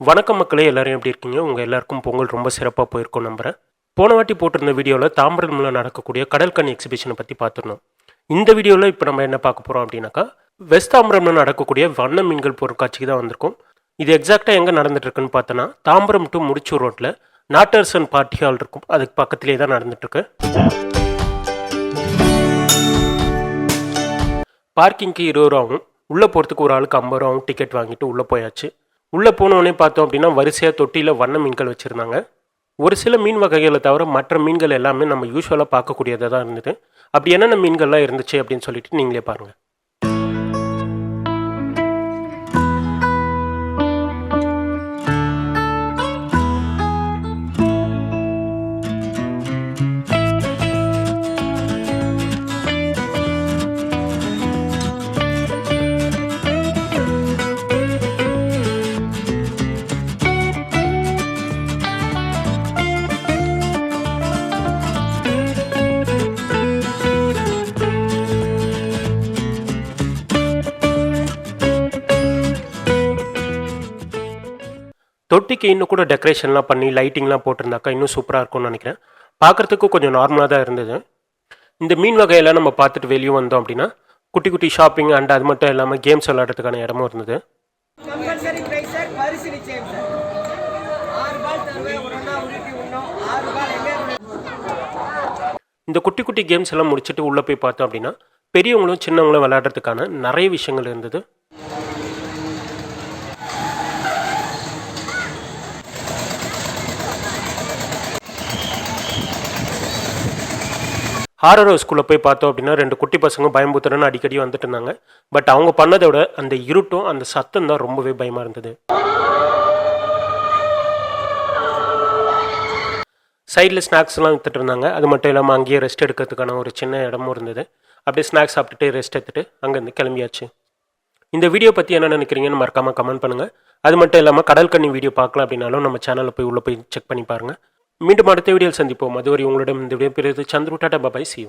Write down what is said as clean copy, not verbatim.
வணக்கம் மக்களே, எல்லாரும் எப்படி இருக்கீங்க? உங்கள் எல்லாருக்கும் பொங்கல் ரொம்ப சிறப்பாக போயிருக்கும் நம்புகிறேன். போன வாட்டி போட்டிருந்த வீடியோவில் தாம்பரமில் நடக்கக்கூடிய கடல் கன்னி எக்ஸிபிஷனை பற்றி பார்த்துருந்தோம். இந்த வீடியோவில் இப்போ நம்ம என்ன பார்க்க போகிறோம் அப்படின்னாக்கா, வெஸ்ட் தாம்பரமில் நடக்கக்கூடிய வண்ண மீன்கள் பொருட்காட்சிக்கு தான் வந்திருக்கும். இது எக்ஸாக்டாக எங்கே நடந்துட்டுருக்குன்னு பார்த்தோன்னா, தாம்பரம் டு முடிச்சூர் ரோட்டில் நாட்டரசன் பார்ட்டி ஹால் இருக்கும், அதுக்கு பக்கத்திலே தான் நடந்துட்டுருக்கு. பார்க்கிங்க்கு 20 ரூபாவும், உள்ளே போகிறதுக்கு ஒரு ஆளுக்கு 50 ரூபாவும் டிக்கெட் வாங்கிட்டு உள்ளே போயாச்சு. உள்ளே போனோடனே பார்த்தோம் அப்படின்னா வரிசையாக தொட்டியில் வண்ண மீன்கள் வச்சுருந்தாங்க. ஒரு சில மீன் வகைகளை தவிர மற்ற மீன்கள் எல்லாமே நம்ம யூஸ்வலாக பார்க்கக்கூடியதாக தான் இருந்தது. அப்படி என்னென்ன மீன்கள்லாம் இருந்துச்சு அப்படின்னு சொல்லிட்டு நீங்களே பாருங்கள். தொட்டிக்கு இன்னும் கூட டெக்கரேஷன்லாம் பண்ணி லைட்டிங்லாம் போட்டிருந்தாக்கா இன்னும் சூப்பராக இருக்கும்னு நினைக்கிறேன். பார்க்குறதுக்கு கொஞ்சம் நார்மலாக தான் இருந்தது. இந்த மீன் வகையெல்லாம் நம்ம பார்த்துட்டு வெளியே வந்தோம் அப்படின்னா குட்டி குட்டி ஷாப்பிங் அண்ட் அது மட்டும் இல்லாமல் கேம்ஸ் விளையாடுறதுக்கான இடமும் இருந்தது. இந்த குட்டி குட்டி கேம்ஸ் எல்லாம் முடிச்சுட்டு உள்ளே போய் பார்த்தோம் அப்படின்னா பெரியவங்களும் சின்னவங்களும் விளையாடுறதுக்கான நிறைய விஷயங்கள் இருந்தது. ஹாரர் ஹவுஸ்குள்ளே போய் பார்த்தோம் அப்படின்னா 2 குட்டி பசங்க பயம்புத்துறன்னு அடிக்கடி வந்துட்டு இருந்தாங்க. பட் அவங்க பண்ணதை விட அந்த இருட்டும் அந்த சத்தம் தான் ரொம்பவே பயமாக இருந்தது. சைடில் ஸ்நாக்ஸ்லாம் விற்றுட்டு இருந்தாங்க. அது மட்டும் இல்லாமல் அங்கேயே ரெஸ்ட் எடுக்கிறதுக்கான ஒரு சின்ன இடமும் இருந்தது. அப்படியே ஸ்நாக்ஸ் சாப்பிட்டுட்டு ரெஸ்ட் எடுத்துகிட்டு அங்கேருந்து கிளம்பியாச்சு. இந்த வீடியோ பற்றி என்ன நினைக்கிறீங்கன்னு மறக்காமல் கமெண்ட் பண்ணுங்கள். அது மட்டும் இல்லாமல் கடல் கன்னி வீடியோ பார்க்கலாம் அப்படின்னாலும் நம்ம சேனலில் உள்ளே போய் செக் பண்ணி பாருங்கள். மீண்டும் அடுத்த வீடியோவில் சந்திப்போம். அதுவரை உங்களிடம் இந்த வீடியோ பெறுவது சந்துரு. டாடா, பாய், see you.